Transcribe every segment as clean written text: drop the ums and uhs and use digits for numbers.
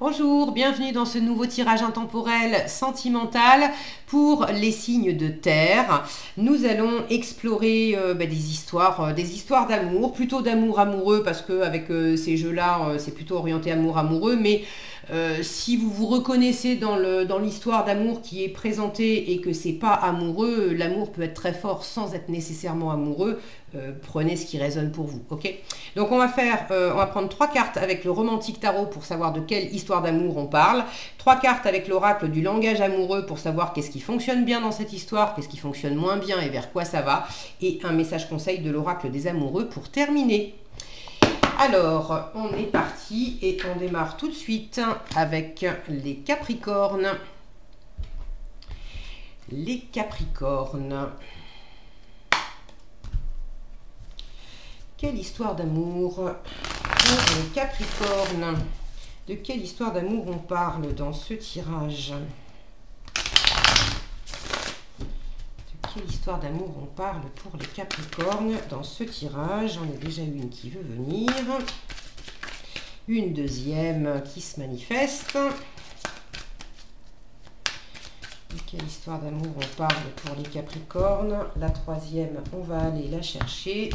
Bonjour, bienvenue dans ce nouveau tirage intemporel sentimental pour les signes de terre. Nous allons explorer des histoires d'amour, plutôt d'amour amoureux parce qu'avec ces jeux-là, c'est plutôt orienté amour amoureux, mais si vous vous reconnaissez dans l'histoire d'amour qui est présentée et que c'est pas amoureux, l'amour peut être très fort sans être nécessairement amoureux. Prenez ce qui résonne pour vous, ok? Donc on va prendre 3 cartes avec le romantique tarot pour savoir de quelle histoire d'amour on parle, 3 cartes avec l'oracle du langage amoureux pour savoir qu'est-ce qui fonctionne bien dans cette histoire, qu'est-ce qui fonctionne moins bien et vers quoi ça va, et un message conseil de l'oracle des amoureux pour terminer. Alors, on est parti et on démarre tout de suite avec les Capricornes. Les Capricornes. Quelle histoire d'amour pour les Capricornes? De quelle histoire d'amour on parle dans ce tirage? De quelle histoire d'amour on parle pour les Capricornes dans ce tirage? J'en ai déjà une qui veut venir. Une deuxième qui se manifeste. De quelle histoire d'amour on parle pour les Capricornes? La troisième, on va aller la chercher.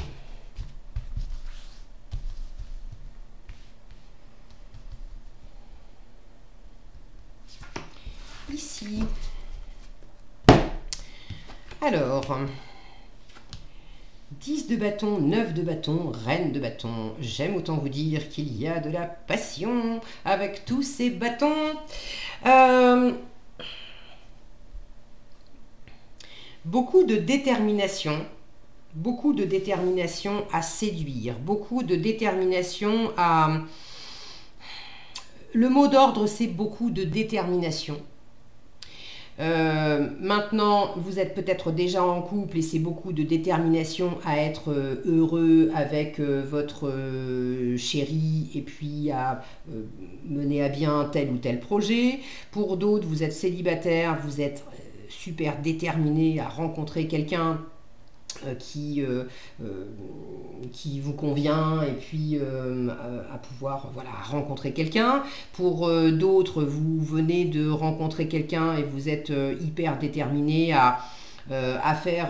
Ici. Alors, 10 de bâton, 9 de bâton, reine de bâton. J'aime autant vous dire qu'il y a de la passion avec tous ces bâtons. Beaucoup de détermination à séduire, beaucoup de détermination à... Le mot d'ordre, c'est beaucoup de détermination. Maintenant, vous êtes peut-être déjà en couple et c'est beaucoup de détermination à être heureux avec votre chéri et puis à mener à bien tel ou tel projet. Pour d'autres, vous êtes célibataire, vous êtes super déterminé à rencontrer quelqu'un qui vous convient et puis à pouvoir rencontrer quelqu'un. Pour d'autres, vous venez de rencontrer quelqu'un et vous êtes hyper déterminé à faire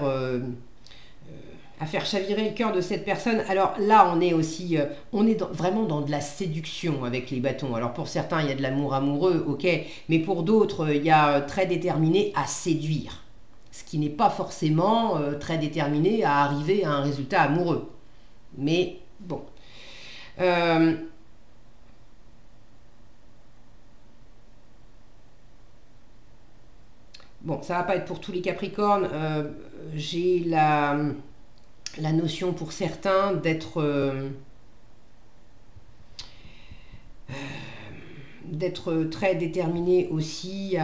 chavirer le cœur de cette personne. Alors là, on est aussi, vraiment dans de la séduction avec les bâtons. Alors pour certains, il y a de l'amour amoureux, ok, mais pour d'autres, il y a très déterminé à séduire. Ce qui n'est pas forcément très déterminé à arriver à un résultat amoureux. Mais bon. Bon, ça va pas être pour tous les Capricornes. J'ai la notion pour certains d'être très déterminé aussi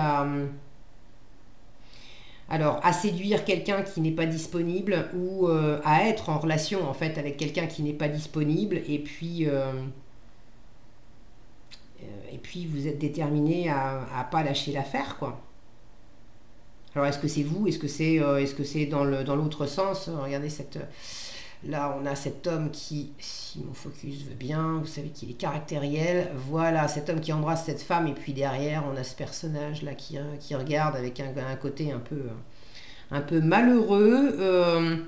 à séduire quelqu'un qui n'est pas disponible ou à être en relation en fait avec quelqu'un qui n'est pas disponible et puis vous êtes déterminé à pas lâcher l'affaire, quoi. Alors est-ce que c'est vous? Est-ce que c'est dans l'autre sens? Regardez là on a cet homme qui, si mon focus veut bien, vous savez qu'il est caractériel. Voilà, cet homme qui embrasse cette femme et puis derrière on a ce personnage là qui regarde avec un côté un peu malheureux.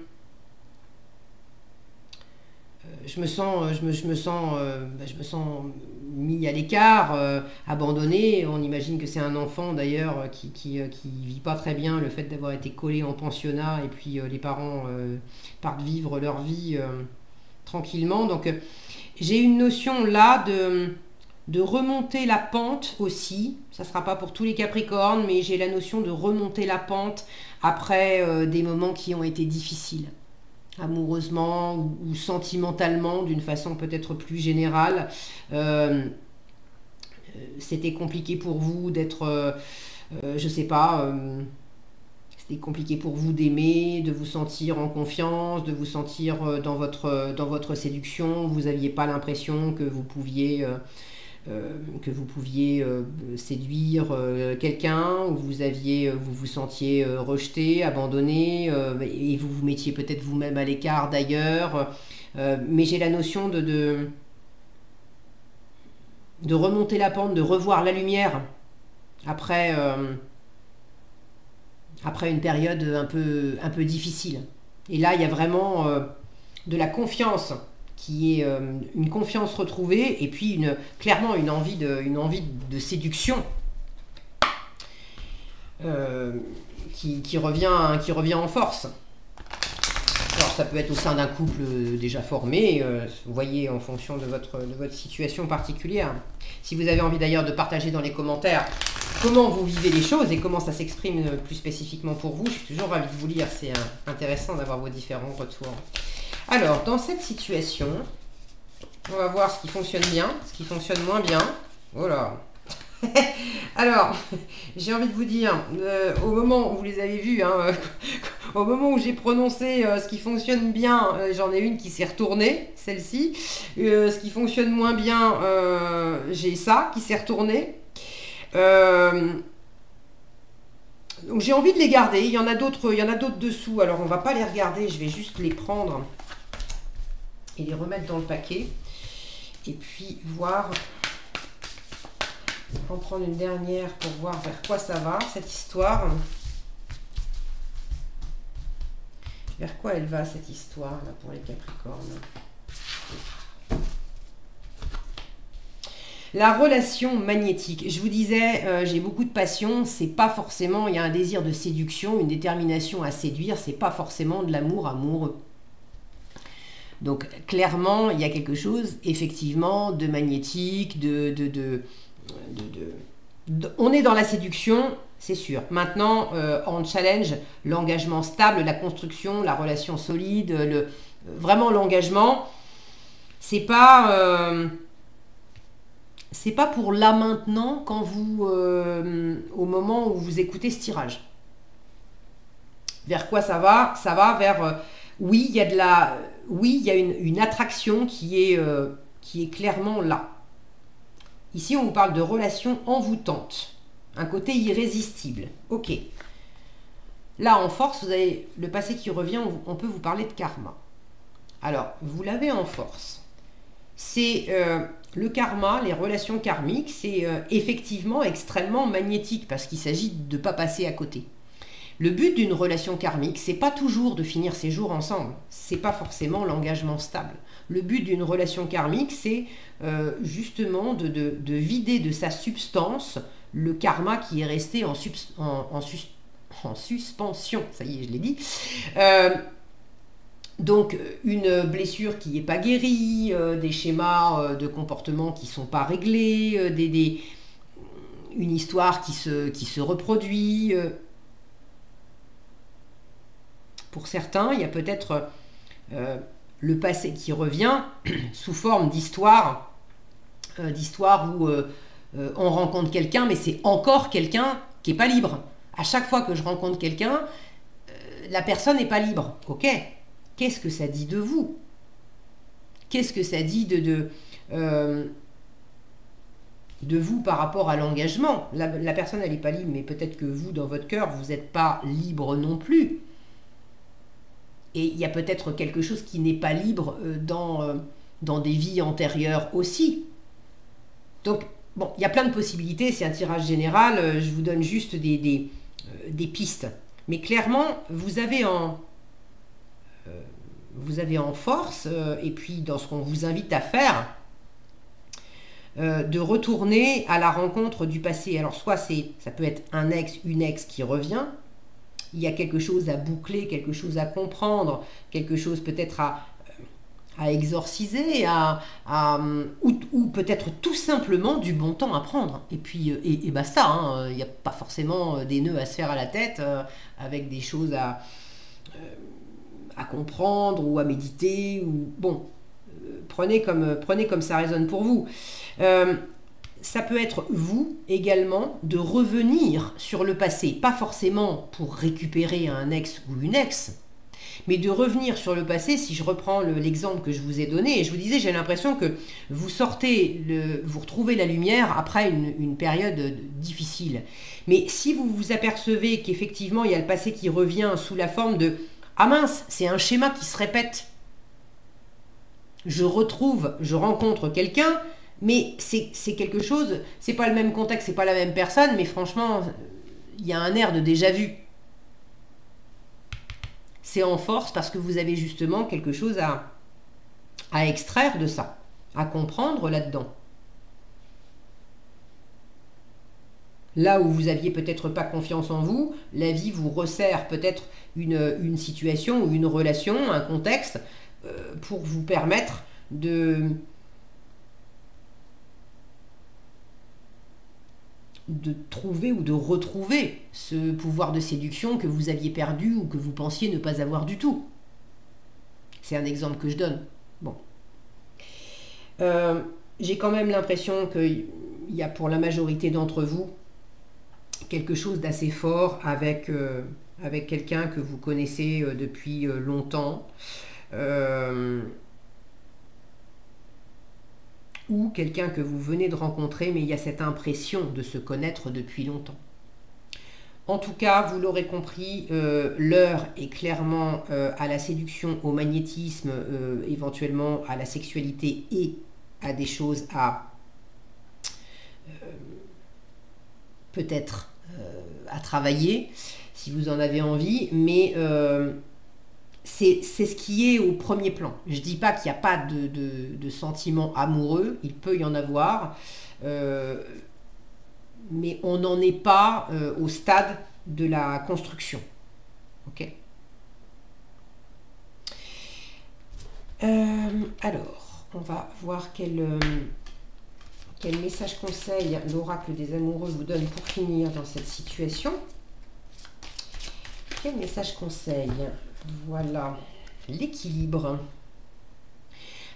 Je me sens mis à l'écart, abandonné. On imagine que c'est un enfant d'ailleurs qui vit pas très bien le fait d'avoir été collé en pensionnat et puis les parents partent vivre leur vie tranquillement. Donc j'ai une notion là de remonter la pente aussi. Ça sera pas pour tous les Capricornes, mais j'ai la notion de remonter la pente après des moments qui ont été difficiles, amoureusement ou sentimentalement, d'une façon peut-être plus générale. C'était compliqué pour vous d'être, je sais pas, c'était compliqué pour vous d'aimer, de vous sentir en confiance, de vous sentir dans votre séduction. Vous n'aviez pas l'impression que vous pouviez séduire quelqu'un, ou vous vous sentiez rejeté, abandonné, et vous vous mettiez peut-être vous-même à l'écart d'ailleurs. Mais j'ai la notion de de remonter la pente, de revoir la lumière après, après une période un peu difficile. Et là, il y a vraiment de la confiance qui est une confiance retrouvée et puis clairement une envie de séduction qui revient en force. Alors ça peut être au sein d'un couple déjà formé, vous voyez en fonction de votre situation particulière. Si vous avez envie d'ailleurs de partager dans les commentaires comment vous vivez les choses et comment ça s'exprime plus spécifiquement pour vous, je suis toujours ravie de vous lire, c'est intéressant d'avoir vos différents retours. Alors, dans cette situation, on va voir ce qui fonctionne bien, ce qui fonctionne moins bien. Voilà. Alors, j'ai envie de vous dire, au moment où vous les avez vus, hein, au moment où j'ai prononcé ce qui fonctionne bien, j'en ai une qui s'est retournée, celle-ci. Ce qui fonctionne moins bien, j'ai ça qui s'est retourné. Donc j'ai envie de les garder. Il y en a d'autres dessous. Alors on va pas les regarder, je vais juste les prendre et les remettre dans le paquet. Et puis voir, en prendre une dernière pour voir vers quoi ça va, cette histoire. Vers quoi elle va, cette histoire, là, pour les Capricornes? La relation magnétique. Je vous disais, j'ai beaucoup de passion. C'est pas forcément, il y a un désir de séduction, une détermination à séduire. C'est pas forcément de l'amour amoureux. Donc, clairement, il y a quelque chose, effectivement, de magnétique, on est dans la séduction, c'est sûr. Maintenant, en challenge, l'engagement stable, la construction, la relation solide, vraiment l'engagement, c'est pas pour là maintenant quand vous, au moment où vous écoutez ce tirage. Vers quoi ça va? Ça va vers, oui, il y a une attraction qui est clairement là. Ici, on vous parle de relation envoûtante, un côté irrésistible. Ok. Là, en force, vous avez le passé qui revient, on peut vous parler de karma. Alors, vous l'avez en force. C'est le karma, les relations karmiques, c'est effectivement extrêmement magnétique parce qu'il s'agit de ne pas passer à côté. Le but d'une relation karmique, c'est pas toujours de finir ses jours ensemble. C'est pas forcément l'engagement stable. Le but d'une relation karmique, c'est justement de vider de sa substance le karma qui est resté en suspension. Ça y est, je l'ai dit. Donc, une blessure qui n'est pas guérie, des schémas de comportement qui ne sont pas réglés, une histoire qui se reproduit. Pour certains, il y a peut-être le passé qui revient sous forme d'histoire où on rencontre quelqu'un, mais c'est encore quelqu'un qui n'est pas libre. À chaque fois que je rencontre quelqu'un, la personne n'est pas libre. Ok, qu'est-ce que ça dit de vous? Qu'est-ce que ça dit de vous par rapport à l'engagement? La personne, elle n'est pas libre, mais peut-être que vous, dans votre cœur, vous n'êtes pas libre non plus. Et il y a peut-être quelque chose qui n'est pas libre dans des vies antérieures aussi. Donc, bon, il y a plein de possibilités, c'est un tirage général, je vous donne juste des pistes. Mais clairement, vous avez en force, et puis dans ce qu'on vous invite à faire, de retourner à la rencontre du passé. Alors, soit ça peut être un ex, une ex qui revient, il y a quelque chose à boucler, quelque chose à comprendre, quelque chose peut-être à exorciser, ou peut-être tout simplement du bon temps à prendre. Et puis, et basta, hein, il n'y a pas forcément des nœuds à se faire à la tête, avec des choses à comprendre ou à méditer. Bon, prenez comme ça résonne pour vous. Ça peut être vous également de revenir sur le passé, pas forcément pour récupérer un ex ou une ex, mais de revenir sur le passé. Si je reprends l'exemple que je vous ai donné, et je vous disais, j'ai l'impression que vous vous retrouvez la lumière après une période difficile. Mais si vous vous apercevez qu'effectivement il y a le passé qui revient sous la forme de « Ah mince, c'est un schéma qui se répète », je rencontre quelqu'un, Mais c'est quelque chose, c'est pas le même contexte, c'est pas la même personne, mais franchement, il y a un air de déjà vu. C'est en force parce que vous avez justement quelque chose à extraire de ça, à comprendre là-dedans. Là où vous aviez peut-être pas confiance en vous, la vie vous resserre peut-être une situation ou une relation, un contexte, pour vous permettre de trouver ou de retrouver ce pouvoir de séduction que vous aviez perdu ou que vous pensiez ne pas avoir du tout. C'est un exemple que je donne. Bon. J'ai quand même l'impression qu'il y a pour la majorité d'entre vous quelque chose d'assez fort avec quelqu'un que vous connaissez depuis longtemps. Ou quelqu'un que vous venez de rencontrer, mais il y a cette impression de se connaître depuis longtemps. En tout cas, vous l'aurez compris, l'heure est clairement à la séduction, au magnétisme, éventuellement à la sexualité et à des choses à peut-être à travailler, si vous en avez envie, mais c'est ce qui est au premier plan. Je ne dis pas qu'il n'y a pas de sentiments amoureux, il peut y en avoir, mais on n'en est pas au stade de la construction. Ok. Alors, on va voir quel message conseil l'oracle des amoureux vous donne pour finir dans cette situation. Quel message conseil? Voilà, l'équilibre.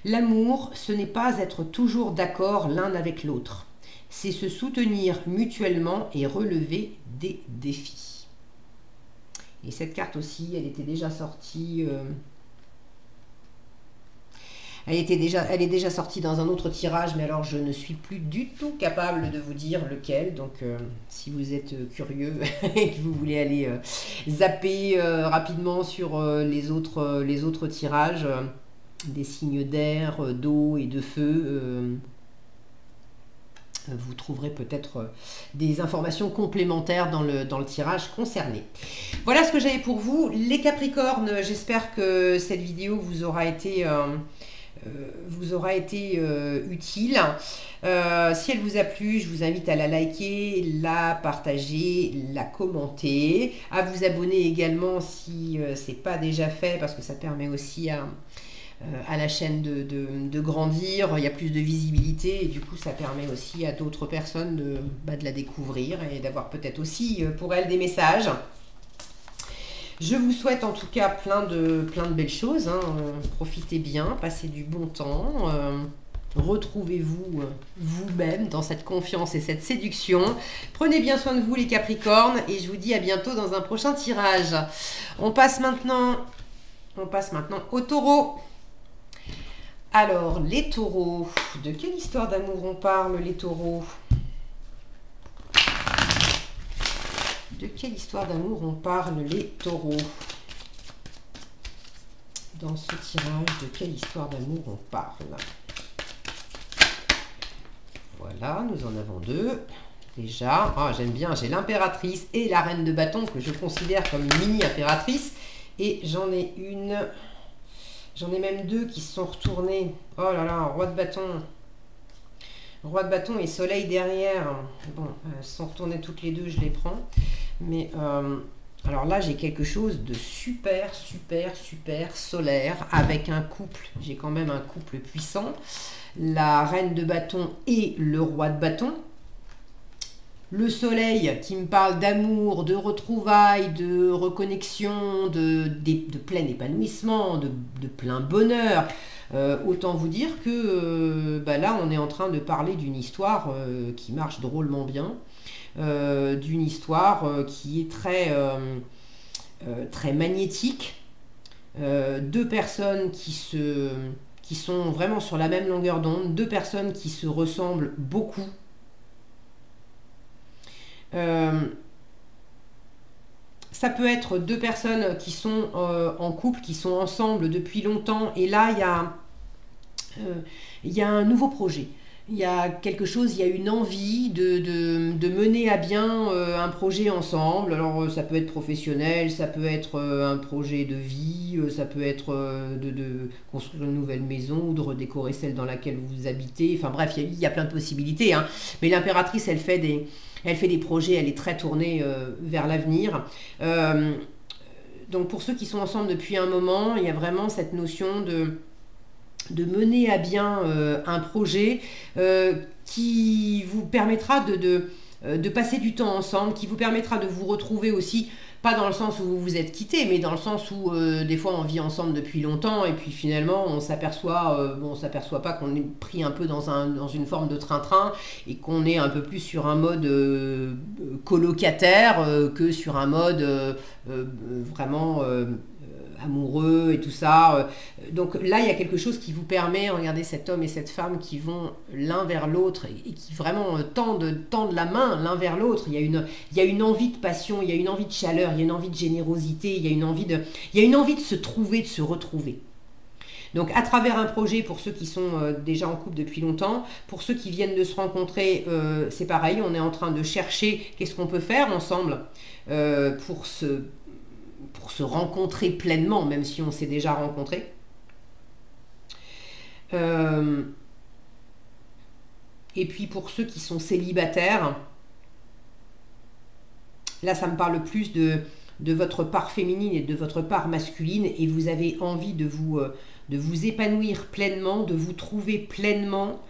L'amour, ce n'est pas être toujours d'accord l'un avec l'autre. C'est se soutenir mutuellement et relever des défis. Et cette carte aussi, elle était déjà sortie... Elle est déjà sortie dans un autre tirage, mais alors je ne suis plus du tout capable de vous dire lequel. Donc, si vous êtes curieux et que vous voulez aller zapper rapidement sur les autres tirages, des signes d'air, d'eau et de feu, vous trouverez peut-être des informations complémentaires dans le tirage concerné. Voilà ce que j'avais pour vous. Les Capricornes, j'espère que cette vidéo vous aura été... utile. Si elle vous a plu, je vous invite à la liker, la partager, la commenter, à vous abonner également si c'est pas déjà fait, parce que ça permet aussi à la chaîne de grandir, il y a plus de visibilité et du coup ça permet aussi à d'autres personnes de la découvrir et d'avoir peut-être aussi pour elles des messages. Je vous souhaite en tout cas plein de belles choses, hein. Profitez bien, passez du bon temps, retrouvez-vous vous-même dans cette confiance et cette séduction. Prenez bien soin de vous les Capricornes et je vous dis à bientôt dans un prochain tirage. On passe maintenant aux Taureaux. Alors, les Taureaux, de quelle histoire d'amour on parle les Taureaux? De quelle histoire d'amour on parle les Taureaux? Dans ce tirage, de quelle histoire d'amour on parle? Voilà, nous en avons deux. Déjà, j'aime bien, j'ai l'impératrice et la reine de bâton que je considère comme une mini-impératrice. Et j'en ai même deux qui se sont retournés. Oh là là, roi de bâton. Roi de bâton et soleil derrière. Bon, elles sont retournées toutes les deux, je les prends. Mais alors là, j'ai quelque chose de super solaire avec un couple. J'ai quand même un couple puissant. La reine de bâton et le roi de bâton. Le soleil qui me parle d'amour, de retrouvailles, de reconnexion, de plein épanouissement, de plein bonheur. Autant vous dire que là, on est en train de parler d'une histoire qui marche drôlement bien. D'une histoire qui est très magnétique. Deux personnes qui sont vraiment sur la même longueur d'onde. Deux personnes qui se ressemblent beaucoup. Ça peut être deux personnes qui sont en couple, qui sont ensemble depuis longtemps et là il y a un nouveau projet. il y a quelque chose, il y a une envie de mener à bien un projet ensemble. Alors ça peut être professionnel, ça peut être un projet de vie, ça peut être de construire une nouvelle maison ou de redécorer celle dans laquelle vous habitez. Enfin bref, il y a plein de possibilités, hein. Mais l'impératrice, elle fait des projets, elle est très tournée vers l'avenir. Donc pour ceux qui sont ensemble depuis un moment, il y a vraiment cette notion de mener à bien un projet qui vous permettra de passer du temps ensemble, qui vous permettra de vous retrouver aussi, pas dans le sens où vous vous êtes quittés, mais dans le sens où des fois on vit ensemble depuis longtemps et puis finalement on s'aperçoit pas qu'on est pris un peu dans une forme de train-train et qu'on est un peu plus sur un mode colocataire que sur un mode vraiment amoureux et tout ça. Donc là, il y a quelque chose qui vous permet, regardez cet homme et cette femme qui vont l'un vers l'autre et qui vraiment tendent la main l'un vers l'autre. Il y a une envie de passion, il y a une envie de chaleur, il y a une envie de générosité, il y a une envie de se trouver, de se retrouver. Donc à travers un projet, pour ceux qui sont déjà en couple depuis longtemps, pour ceux qui viennent de se rencontrer, c'est pareil, on est en train de chercher qu'est-ce qu'on peut faire ensemble pour se rencontrer pleinement, même si on s'est déjà rencontré. Et puis pour ceux qui sont célibataires, là ça me parle plus de votre part féminine et de votre part masculine, et vous avez envie de vous épanouir pleinement, de vous trouver pleinement,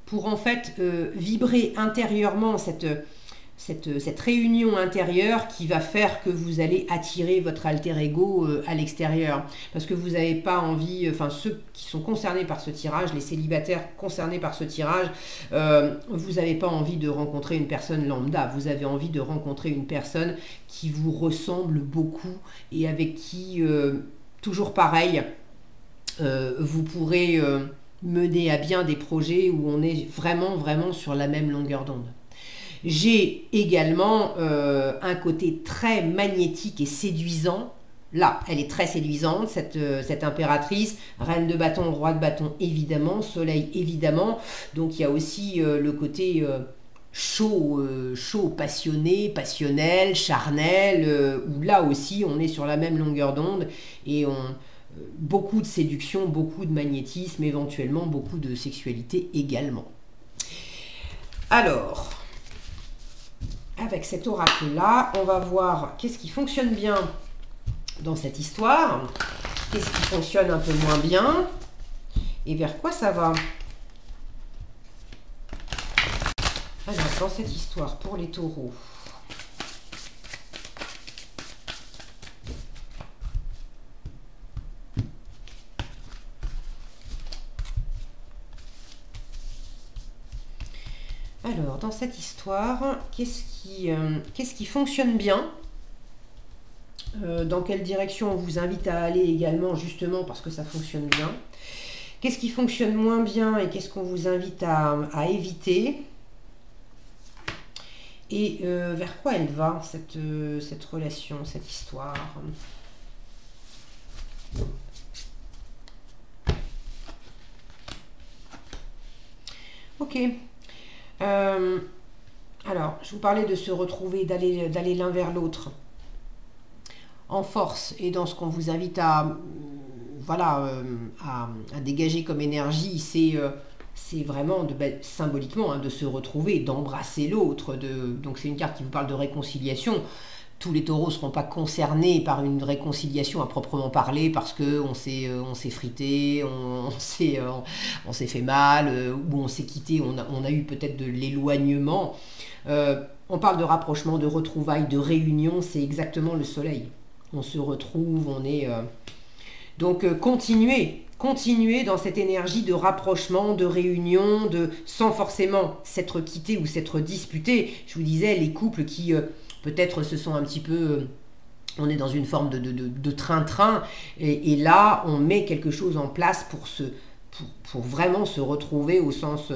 pour en fait vibrer intérieurement cette réunion intérieure qui va faire que vous allez attirer votre alter ego à l'extérieur. Parce que vous n'avez pas envie, enfin ceux qui sont concernés par ce tirage, les célibataires concernés par ce tirage, vous n'avez pas envie de rencontrer une personne lambda, vous avez envie de rencontrer une personne qui vous ressemble beaucoup et avec qui, toujours pareil, vous pourrez mener à bien des projets où on est vraiment sur la même longueur d'onde. J'ai également un côté très magnétique et séduisant. Là, elle est très séduisante, cette impératrice, reine de bâton, roi de bâton, évidemment, soleil, évidemment. Donc, il y a aussi le côté chaud, passionné, passionnel, charnel, où là aussi, on est sur la même longueur d'onde et beaucoup de séduction, beaucoup de magnétisme, éventuellement beaucoup de sexualité également. Alors, avec cet oracle-là, on va voir qu'est-ce qui fonctionne bien dans cette histoire, qu'est-ce qui fonctionne un peu moins bien, et vers quoi ça va. Alors, dans cette histoire, pour les taureaux, alors, dans cette histoire, qu'est-ce qui fonctionne bien? Dans quelle direction on vous invite à aller également, justement, parce que ça fonctionne bien? Qu'est-ce qui fonctionne moins bien et qu'est-ce qu'on vous invite à éviter? Et vers quoi elle va, cette relation, cette histoire? Ok. Alors, je vous parlais de se retrouver, d'aller l'un vers l'autre en force, et dans ce qu'on vous invite à dégager comme énergie, c'est vraiment symboliquement de se retrouver, d'embrasser l'autre. Donc c'est une carte qui vous parle de réconciliation. Tous les taureaux ne seront pas concernés par une réconciliation à proprement parler parce qu'on s'est frité, on s'est fait mal, ou on s'est quitté, on a eu peut-être de l'éloignement. On parle de rapprochement, de retrouvailles, de réunion, c'est exactement le soleil. On se retrouve, on est... Donc continuez dans cette énergie de rapprochement, de réunion, sans forcément s'être quitté ou s'être disputé. Je vous disais, les couples qui peut-être se sont un petit peu... on est dans une forme de train-train, et là, on met quelque chose en place pour vraiment se retrouver au sens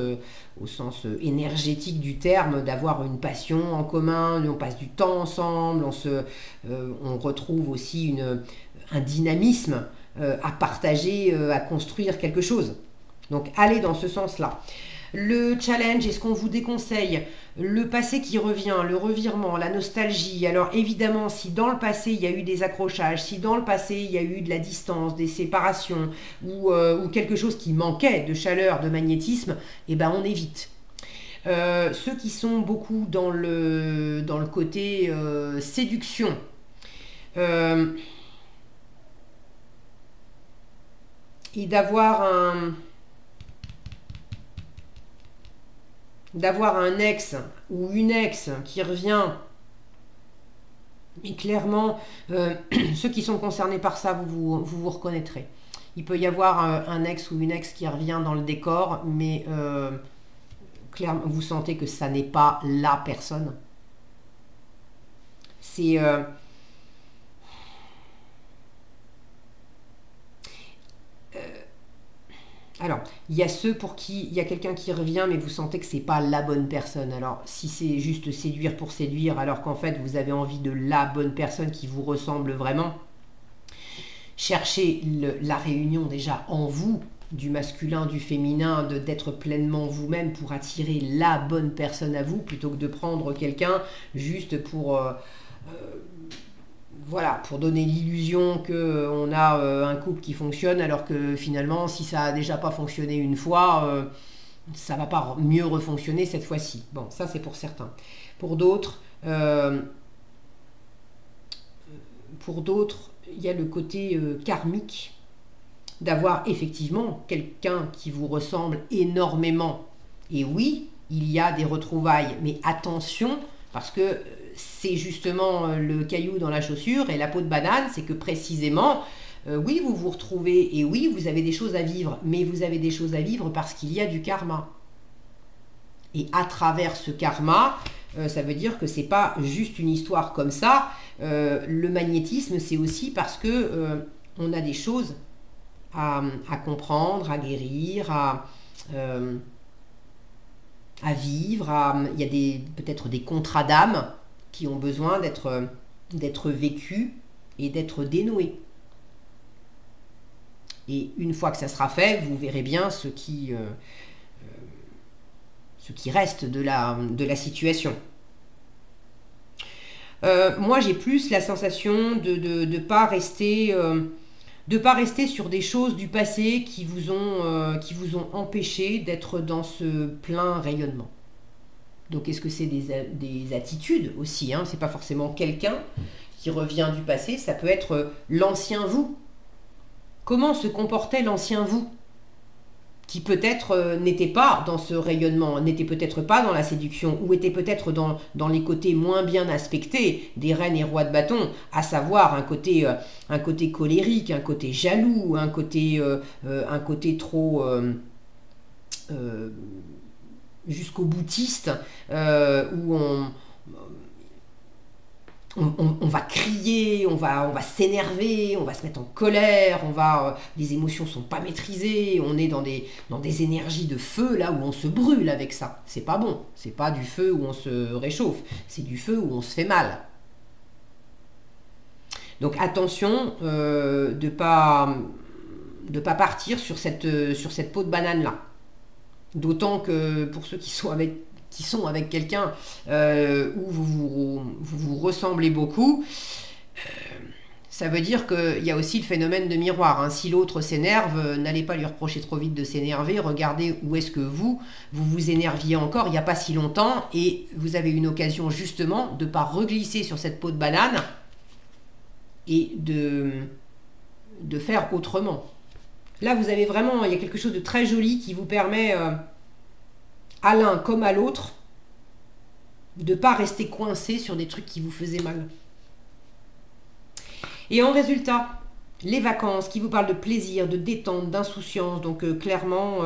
énergétique du terme, d'avoir une passion en commun, on passe du temps ensemble, on retrouve aussi un dynamisme à partager, à construire quelque chose. Donc allez dans ce sens-là. Le challenge et ce qu'on vous déconseille, le passé qui revient, le revirement, la nostalgie. Alors évidemment, si dans le passé il y a eu des accrochages, si dans le passé il y a eu de la distance, des séparations ou quelque chose qui manquait de chaleur, de magnétisme, eh ben on évite. Ceux qui sont beaucoup dans le côté séduction, et d'avoir un ex ou une ex qui revient, mais clairement, ceux qui sont concernés par ça, vous reconnaîtrez. Il peut y avoir un ex ou une ex qui revient dans le décor, mais clairement, vous sentez que ça n'est pas la personne. C'est... alors, il y a ceux pour qui il y a quelqu'un qui revient, mais vous sentez que c'est pas la bonne personne. Alors, si c'est juste séduire pour séduire, alors qu'en fait vous avez envie de la bonne personne qui vous ressemble vraiment, cherchez la réunion déjà en vous, du masculin, du féminin, d'être pleinement vous-même pour attirer la bonne personne à vous, plutôt que de prendre quelqu'un juste pour... voilà, pour donner l'illusion qu'on a un couple qui fonctionne, alors que finalement, si ça a déjà pas fonctionné une fois, ça va pas mieux refonctionner cette fois-ci. Bon, ça c'est pour certains. Pour d'autres, il y a le côté karmique, d'avoir effectivement quelqu'un qui vous ressemble énormément. Et oui, il y a des retrouvailles, mais attention, parce que c'est justement le caillou dans la chaussure et la peau de banane, c'est que précisément, oui, vous vous retrouvez et oui, vous avez des choses à vivre, mais vous avez des choses à vivre parce qu'il y a du karma. Et à travers ce karma, ça veut dire que c'est pas juste une histoire comme ça. Le magnétisme, c'est aussi parce que on a des choses à comprendre, à guérir, à vivre. Il y a peut-être des contrats d'âme qui ont besoin d'être vécus et d'être dénoués. Et une fois que ça sera fait, vous verrez bien ce qui reste de la situation. Moi, j'ai plus la sensation de pas rester sur des choses du passé qui vous ont empêché d'être dans ce plein rayonnement. Donc, est-ce que c'est des attitudes aussi, hein? C'est pas forcément quelqu'un qui revient du passé, ça peut être l'ancien vous. Comment se comportait l'ancien vous, qui peut-être n'était pas dans ce rayonnement, n'était peut-être pas dans la séduction, ou était peut-être dans les côtés moins bien aspectés des reines et rois de bâton, à savoir un côté colérique, un côté jaloux, un côté trop... jusqu'au boutiste, où on va crier, on va s'énerver, on va se mettre en colère, les émotions sont pas maîtrisées, on est dans des énergies de feu là où on se brûle avec ça. C'est pas bon, c'est pas du feu où on se réchauffe, c'est du feu où on se fait mal. Donc attention de pas partir sur cette peau de banane là. D'autant que pour ceux qui sont avec quelqu'un où vous ressemblez beaucoup, ça veut dire qu'il y a aussi le phénomène de miroir, hein. Si l'autre s'énerve, n'allez pas lui reprocher trop vite de s'énerver, regardez où est-ce que vous énerviez encore il n'y a pas si longtemps, et vous avez une occasion justement de ne pas reglisser sur cette peau de banane et de faire autrement. Là, vous avez vraiment, il y a quelque chose de très joli qui vous permet, à l'un comme à l'autre, de ne pas rester coincé sur des trucs qui vous faisaient mal. Et en résultat, les vacances qui vous parlent de plaisir, de détente, d'insouciance, donc clairement,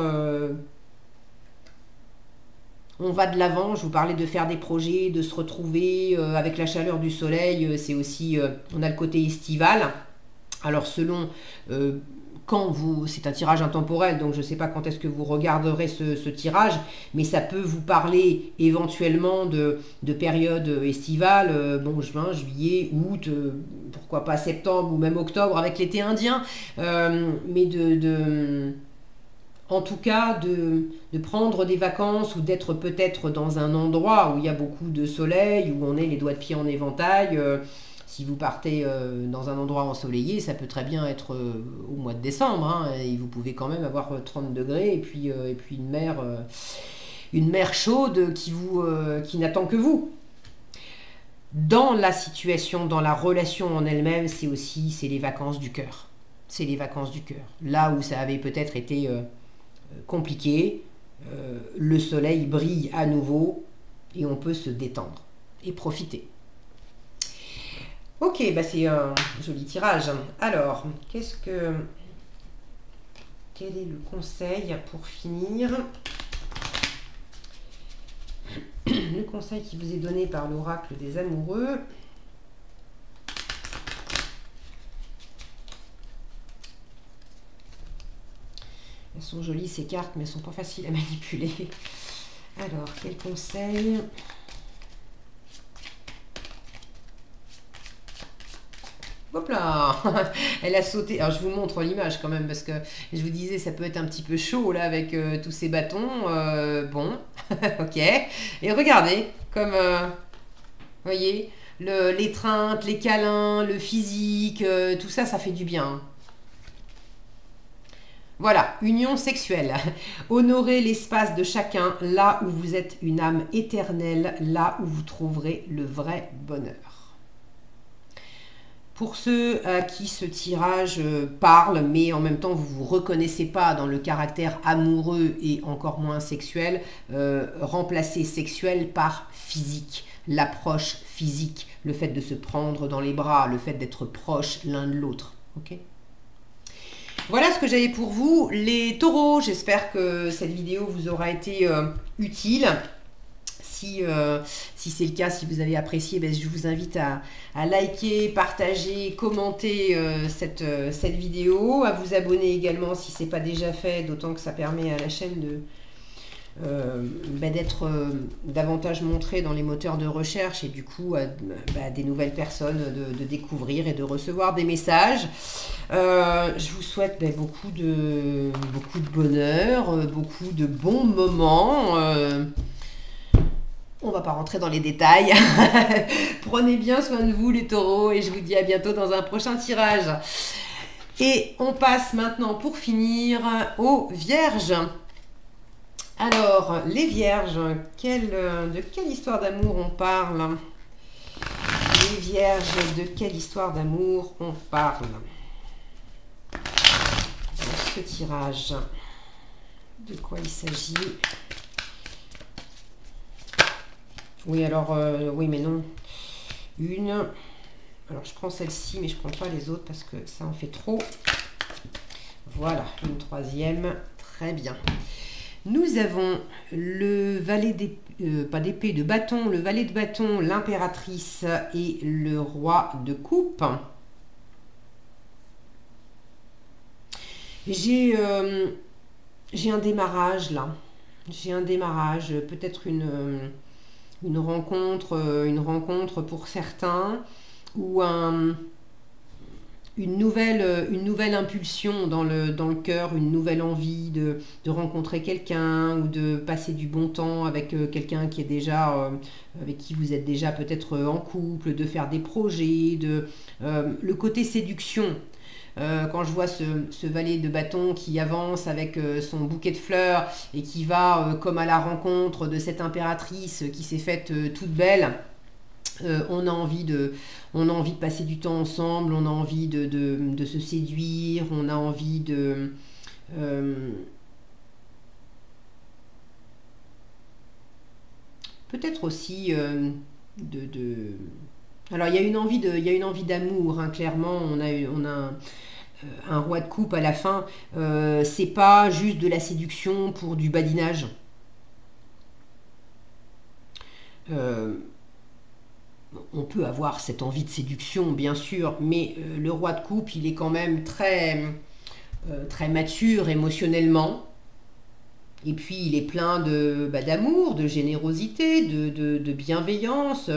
on va de l'avant. Je vous parlais de faire des projets, de se retrouver avec la chaleur du soleil. C'est aussi, on a le côté estival. Alors selon... c'est un tirage intemporel, donc je ne sais pas quand est-ce que vous regarderez ce tirage, mais ça peut vous parler éventuellement de période estivale, juin, juillet, août, pourquoi pas septembre ou même octobre avec l'été indien, mais en tout cas de prendre des vacances ou d'être peut-être dans un endroit où il y a beaucoup de soleil, où on est les doigts de pied en éventail. Si vous partez dans un endroit ensoleillé, ça peut très bien être au mois de décembre, hein, et vous pouvez quand même avoir 30 degrés et puis une mer chaude qui n'attend que vous. Dans la situation, dans la relation en elle-même, c'est les vacances du cœur. C'est les vacances du cœur. Là où ça avait peut-être été compliqué, le soleil brille à nouveau et on peut se détendre et profiter. Ok, bah c'est un joli tirage. Alors, quel est le conseil pour finir? Le conseil qui vous est donné par l'oracle des amoureux. Elles sont jolies ces cartes, mais elles sont pas faciles à manipuler. Alors, quel conseil? Hop là, elle a sauté. Alors je vous montre l'image quand même parce que je vous disais ça peut être un petit peu chaud là avec tous ces bâtons. Bon, ok. Et regardez comme, voyez, l'étreinte, les câlins, le physique, tout ça, ça fait du bien. Voilà, union sexuelle. Honorez l'espace de chacun là où vous êtes une âme éternelle, là où vous trouverez le vrai bonheur. Pour ceux à qui ce tirage parle, mais en même temps vous ne vous reconnaissez pas dans le caractère amoureux et encore moins sexuel, remplacez sexuel par physique, l'approche physique, le fait de se prendre dans les bras, le fait d'être proche l'un de l'autre. Okay ? Voilà ce que j'avais pour vous, les taureaux. J'espère que cette vidéo vous aura été utile. Si c'est le cas, si vous avez apprécié, ben, je vous invite à liker, partager, commenter cette vidéo, à vous abonner également si ce n'est pas déjà fait, d'autant que ça permet à la chaîne d'être davantage montrée dans les moteurs de recherche et du coup à des nouvelles personnes de découvrir et de recevoir des messages. Je vous souhaite beaucoup de bonheur, beaucoup de bons moments. On ne va pas rentrer dans les détails. Prenez bien soin de vous les taureaux et je vous dis à bientôt dans un prochain tirage. Et on passe maintenant pour finir aux vierges. Alors, les vierges, de quelle histoire d'amour on parle? Les vierges, de quelle histoire d'amour on parle dans ce tirage? De quoi il s'agit? Oui, alors, oui, mais non. Alors, je prends celle-ci, mais je ne prends pas les autres parce que ça en fait trop. Voilà, une troisième. Très bien. Nous avons le valet d'épée, de bâton, le valet de bâton, l'impératrice et le roi de coupe. J'ai un démarrage là. J'ai un démarrage, peut-être une rencontre pour certains ou une nouvelle impulsion dans le cœur, une nouvelle envie de rencontrer quelqu'un ou de passer du bon temps avec quelqu'un qui est déjà avec qui vous êtes déjà peut-être en couple, de faire des projets, le côté séduction. Quand je vois ce valet de bâton qui avance avec son bouquet de fleurs et qui va comme à la rencontre de cette impératrice qui s'est faite toute belle, on a envie de passer du temps ensemble, on a envie de se séduire, on a envie de... peut-être aussi alors il y a une envie d'amour, hein, clairement, on a un roi de coupe à la fin, c'est pas juste de la séduction pour du badinage. On peut avoir cette envie de séduction, bien sûr, mais le roi de coupe, il est quand même très mature émotionnellement. Et puis, il est plein d'amour, de générosité, de bienveillance.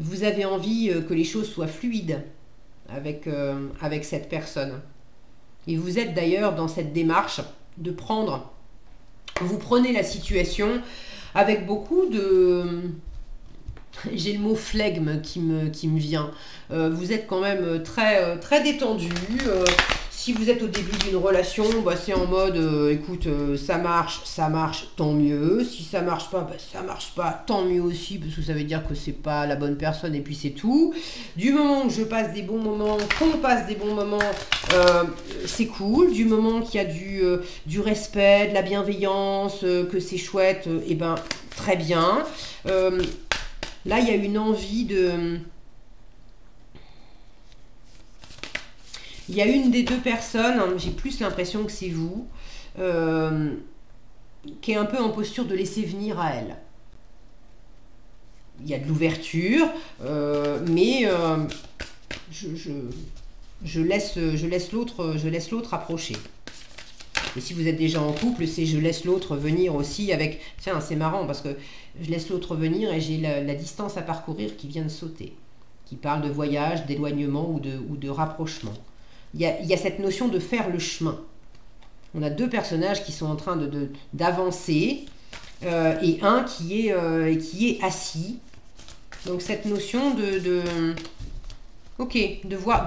Vous avez envie que les choses soient fluides avec cette personne. Et vous êtes d'ailleurs dans cette démarche de prendre, vous prenez la situation avec beaucoup de... J'ai le mot flegme qui me vient. Vous êtes quand même très détendu. Si vous êtes au début d'une relation, bah, c'est en mode, écoute, ça marche, tant mieux. Si ça marche pas, bah, ça marche pas, tant mieux aussi, parce que ça veut dire que c'est pas la bonne personne et puis c'est tout. Du moment que je passe des bons moments, qu'on passe des bons moments, c'est cool. Du moment qu'il y a du respect, de la bienveillance, que c'est chouette, et ben très bien. Là, il y a une envie de... Il y a une des deux personnes, hein, j'ai plus l'impression que c'est vous, qui est un peu en posture de laisser venir à elle. Il y a de l'ouverture, mais je laisse l'autre approcher. Et si vous êtes déjà en couple, c'est je laisse l'autre venir aussi avec... Tiens, c'est marrant parce que je laisse l'autre venir et j'ai la distance à parcourir qui vient de sauter, qui parle de voyage, d'éloignement ou de rapprochement. Il y a cette notion de faire le chemin. On a deux personnages qui sont en train d'avancer et un qui est assis. Donc cette notion de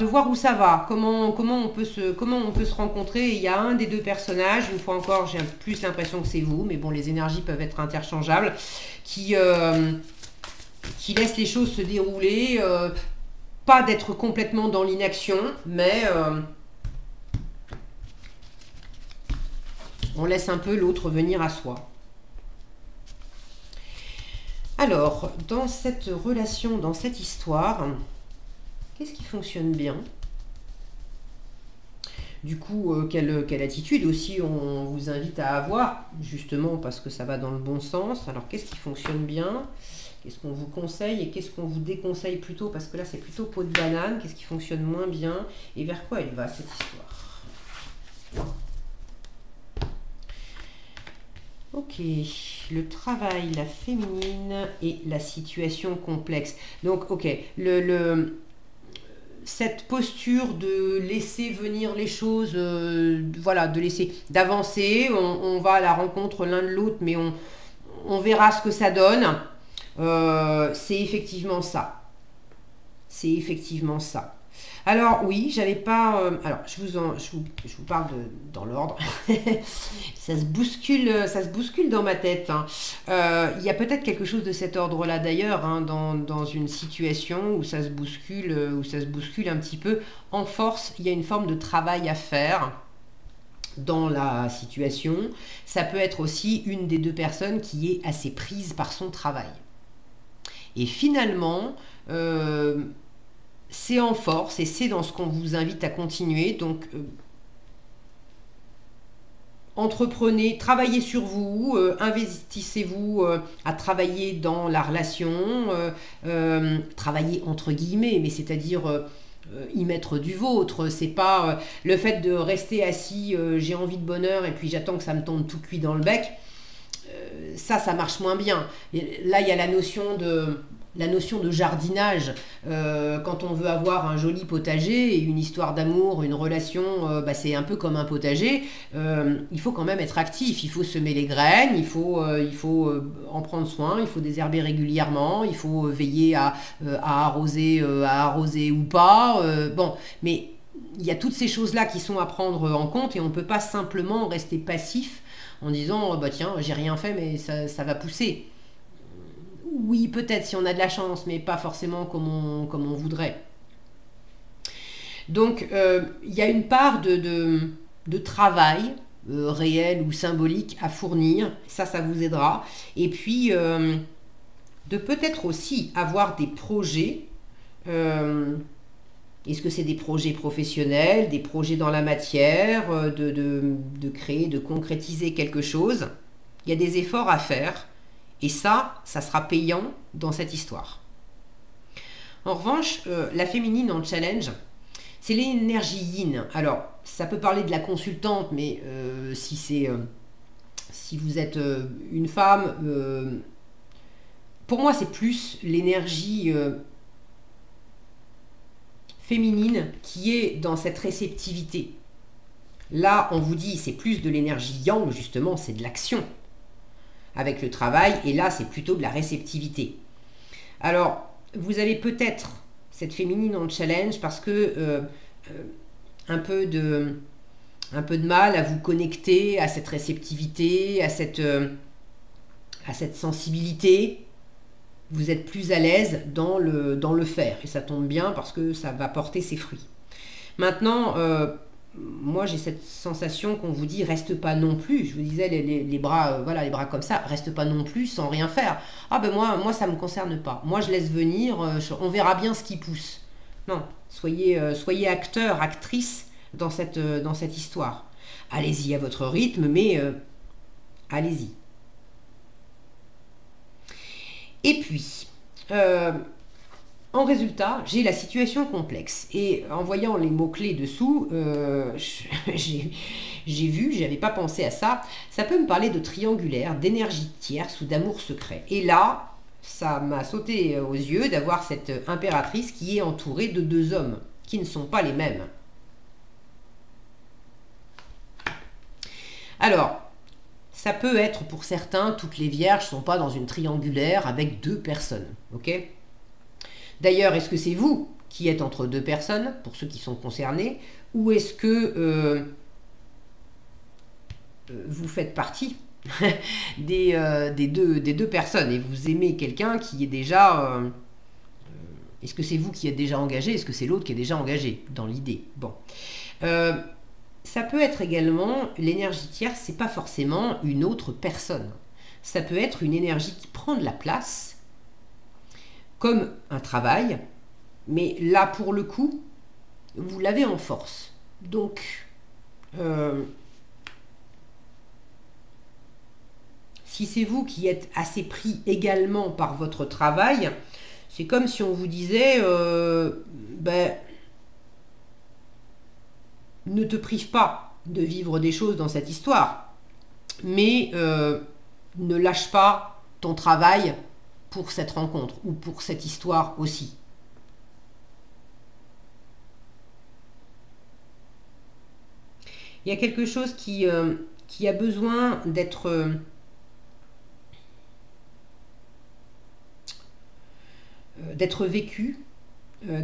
voir où ça va, comment on peut se rencontrer. Et il y a un des deux personnages, une fois encore, j'ai plus l'impression que c'est vous, mais bon, les énergies peuvent être interchangeables, qui laisse les choses se dérouler, pas d'être complètement dans l'inaction, mais on laisse un peu l'autre venir à soi. Alors, dans cette relation, dans cette histoire, qu'est-ce qui fonctionne bien? Du coup, quelle attitude aussi on vous invite à avoir, justement parce que ça va dans le bon sens. Alors, qu'est-ce qui fonctionne bien? Qu'est-ce qu'on vous conseille et qu'est-ce qu'on vous déconseille plutôt? Parce que là, c'est plutôt peau de banane. Qu'est-ce qui fonctionne moins bien? Et vers quoi elle va, cette histoire? Ok, le travail, la féminine et la situation complexe. Donc, ok, cette posture de laisser venir les choses, voilà, d'avancer, on va à la rencontre l'un de l'autre, mais on verra ce que ça donne. C'est effectivement ça. C'est effectivement ça. Alors oui, j'avais pas... alors je vous parle dans l'ordre. ça se bouscule dans ma tête. Hein. Il y a peut-être quelque chose de cet ordre-là d'ailleurs, hein, dans une situation où ça se bouscule un petit peu en force. Il y a une forme de travail à faire dans la situation. Ça peut être aussi une des deux personnes qui est assez prise par son travail. Et finalement, c'est en force et c'est dans ce qu'on vous invite à continuer. Donc, entreprenez, travaillez sur vous, investissez-vous à travailler dans la relation, travaillez entre guillemets, mais c'est-à-dire y mettre du vôtre. C'est pas le fait de rester assis, j'ai envie de bonheur et puis j'attends que ça me tombe tout cuit dans le bec. Ça marche moins bien. Et là, il y a la notion de jardinage. Quand on veut avoir un joli potager et une histoire d'amour, une relation, c'est un peu comme un potager. Il faut quand même être actif. Il faut semer les graines, il faut en prendre soin, il faut désherber régulièrement, il faut veiller à arroser ou pas. Bon, mais il y a toutes ces choses-là qui sont à prendre en compte et on ne peut pas simplement rester passif en disant tiens, j'ai rien fait mais ça va pousser. Oui, peut-être si on a de la chance, mais pas forcément comme on voudrait. Donc, il y a une part de travail réel ou symbolique à fournir. Ça vous aidera. Et puis, de peut-être aussi avoir des projets. Est-ce que c'est des projets professionnels, des projets dans la matière, de créer, de concrétiser quelque chose? Il y a des efforts à faire. Et ça sera payant dans cette histoire. En revanche, la féminine en challenge, c'est l'énergie yin. Alors, ça peut parler de la consultante, mais si vous êtes une femme, pour moi, c'est plus l'énergie féminine qui est dans cette réceptivité. Là, on vous dit, c'est plus de l'énergie yang, justement, c'est de l'action avec le travail. Et là, c'est plutôt de la réceptivité. Alors, vous avez peut-être cette féminine en challenge parce que un peu de mal à vous connecter à cette réceptivité, à cette sensibilité. Vous êtes plus à l'aise dans le faire. Et ça tombe bien parce que ça va porter ses fruits. Maintenant, moi j'ai cette sensation qu'on vous dit reste pas non plus. Je vous disais les bras, voilà, les bras comme ça, reste pas non plus sans rien faire. Ah ben moi ça me concerne pas. Moi je laisse venir, on verra bien ce qui pousse. Non, soyez acteur, actrice dans cette histoire. Allez-y à votre rythme, mais allez-y. Et puis, en résultat, j'ai la situation complexe. Et en voyant les mots-clés dessous, j'ai vu, j'avais pas pensé à ça, ça peut me parler de triangulaire, d'énergie tierce ou d'amour secret. Et là, ça m'a sauté aux yeux d'avoir cette impératrice qui est entourée de 2 hommes, qui ne sont pas les mêmes. Alors, ça peut être pour certains, toutes les vierges ne sont pas dans une triangulaire avec 2 personnes, ok? D'ailleurs, est-ce que c'est vous qui êtes entre 2 personnes, pour ceux qui sont concernés, ou est-ce que vous faites partie des 2 personnes et vous aimez quelqu'un qui est déjà... est-ce que c'est vous qui êtes déjà engagé? Est-ce que c'est l'autre qui est déjà engagé dans l'idée? Bon. Ça peut être également, l'énergie tierce, c'est pas forcément une autre personne. Ça peut être une énergie qui prend de la place, comme un travail, mais là, pour le coup, vous l'avez en force. Donc, si c'est vous qui êtes assez pris également par votre travail, c'est comme si on vous disait, ne te prive pas de vivre des choses dans cette histoire, mais ne lâche pas ton travail pour cette rencontre ou pour cette histoire aussi. Il y a quelque chose qui a besoin d'être vécu,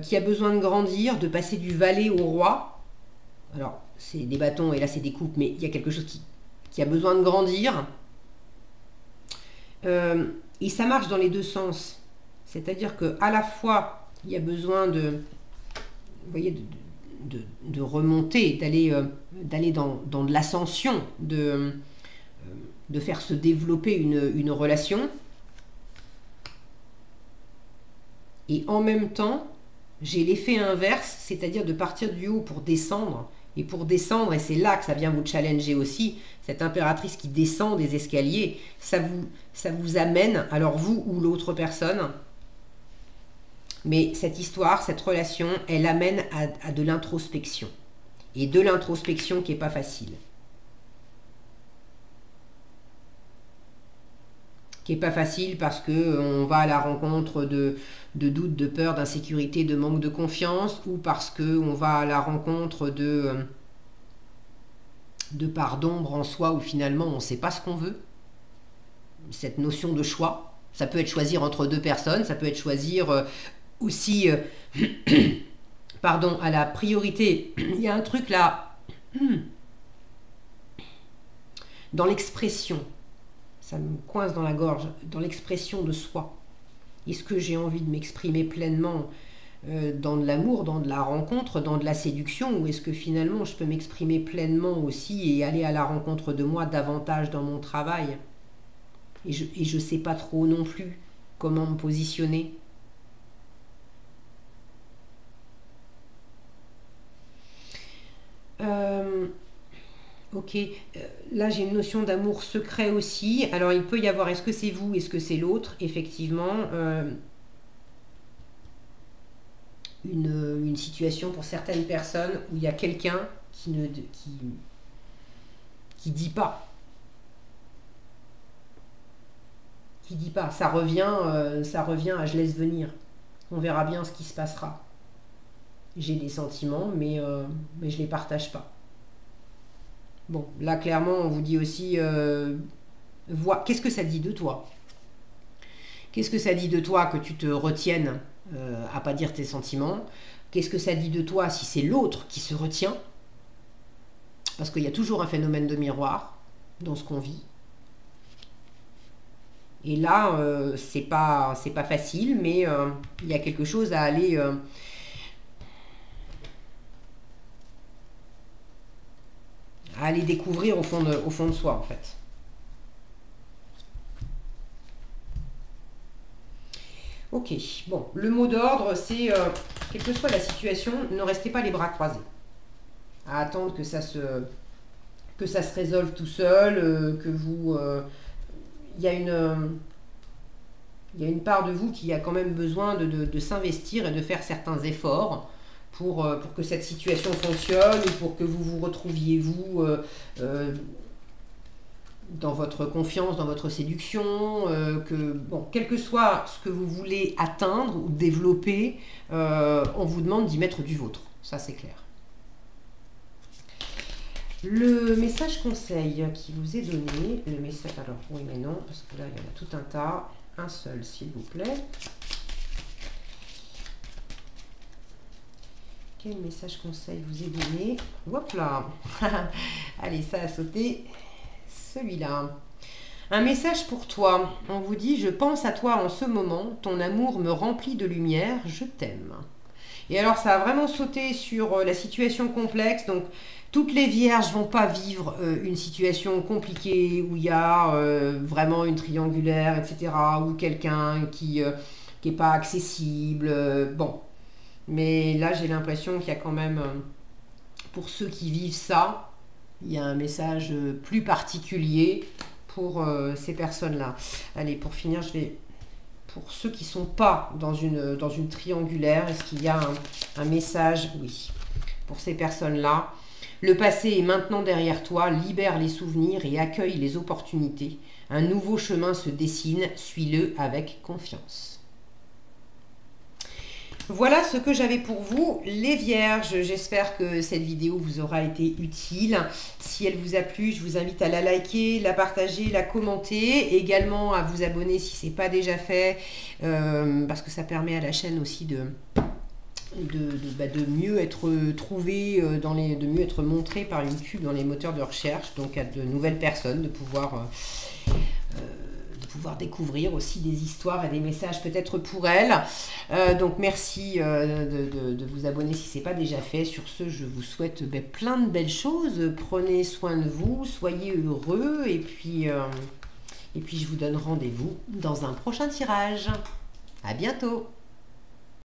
qui a besoin de grandir, de passer du valet au roi. Alors, c'est des bâtons et là c'est des coupes, mais il y a quelque chose qui a besoin de grandir. Et ça marche dans les 2 sens. C'est-à-dire qu'à la fois, il y a besoin de remonter, d'aller dans de l'ascension, de faire se développer une relation. Et en même temps, j'ai l'effet inverse, c'est-à-dire de partir du haut pour descendre. Et pour descendre, et c'est là que ça vient vous challenger aussi, cette impératrice qui descend des escaliers, ça vous amène, alors vous ou l'autre personne, mais cette histoire, cette relation, elle amène à de l'introspection. Et de l'introspection qui n'est pas facile. Qui n'est pas facile parce qu'on va à la rencontre de doutes, de peur, d'insécurité, de manque de confiance, ou parce qu'on va à la rencontre de parts d'ombre en soi où finalement on ne sait pas ce qu'on veut. Cette notion de choix, ça peut être choisir entre 2 personnes, ça peut être choisir aussi, pardon, à la priorité. Il y a un truc là, dans l'expression, ça me coince dans la gorge, dans l'expression de soi. Est-ce que j'ai envie de m'exprimer pleinement dans de l'amour, dans de la rencontre, dans de la séduction, ou est-ce que finalement je peux m'exprimer pleinement aussi et aller à la rencontre de moi davantage dans mon travail? Et je sais pas trop non plus comment me positionner. Ok, là j'ai une notion d'amour secret aussi. Alors il peut y avoir, est-ce que c'est vous, est-ce que c'est l'autre? Effectivement, une situation pour certaines personnes où il y a quelqu'un qui dit pas. Qui dit pas. Ça revient à je laisse venir. On verra bien ce qui se passera. J'ai des sentiments, mais je les partage pas. Bon, là, clairement, on vous dit aussi, qu'est-ce que ça dit de toi? Qu'est-ce que ça dit de toi que tu te retiennes à pas dire tes sentiments? Qu'est-ce que ça dit de toi si c'est l'autre qui se retient? Parce qu'il y a toujours un phénomène de miroir dans ce qu'on vit. Et là, c'est pas facile, mais il y a quelque chose à aller... découvrir au fond de soi, en fait. Ok, bon, le mot d'ordre, c'est, quelle que soit la situation, ne restez pas les bras croisés. À attendre que ça se résolve tout seul, que vous... il y a une part de vous qui a quand même besoin de s'investir et de faire certains efforts pour que cette situation fonctionne et pour que vous vous retrouviez, vous, dans votre confiance, dans votre séduction, quel que soit ce que vous voulez atteindre ou développer, on vous demande d'y mettre du vôtre. Ça, c'est clair. Le message conseil qui vous est donné, le message, alors oui mais non, parce que là il y en a tout un tas, un seul s'il vous plaît. Quel message conseil vous est donné? Hop là. Allez, ça a sauté. Celui-là. Un message pour toi. On vous dit, je pense à toi en ce moment, ton amour me remplit de lumière, je t'aime. Et alors ça a vraiment sauté sur la situation complexe, donc toutes les vierges vont pas vivre une situation compliquée où il y a vraiment une triangulaire, etc. Ou quelqu'un qui est pas accessible. Bon, mais là j'ai l'impression qu'il y a quand même, pour ceux qui vivent ça, il y a un message plus particulier pour ces personnes-là. Allez, pour finir, je vais... Pour ceux qui ne sont pas dans une triangulaire, est-ce qu'il y a un message? Oui, pour ces personnes-là. Le passé est maintenant derrière toi, libère les souvenirs et accueille les opportunités. Un nouveau chemin se dessine, suis-le avec confiance. Voilà ce que j'avais pour vous, les vierges. J'espère que cette vidéo vous aura été utile. Si elle vous a plu, je vous invite à la liker, la partager, la commenter. Également à vous abonner si ce n'est pas déjà fait, parce que ça permet à la chaîne aussi de mieux être trouvé, de mieux être montré par YouTube dans les moteurs de recherche, donc à de nouvelles personnes, de pouvoir découvrir aussi des histoires et des messages peut-être pour elles. Donc merci de vous abonner si ce n'est pas déjà fait. Sur ce, je vous souhaite plein de belles choses. Prenez soin de vous, soyez heureux et puis je vous donne rendez-vous dans un prochain tirage. À bientôt.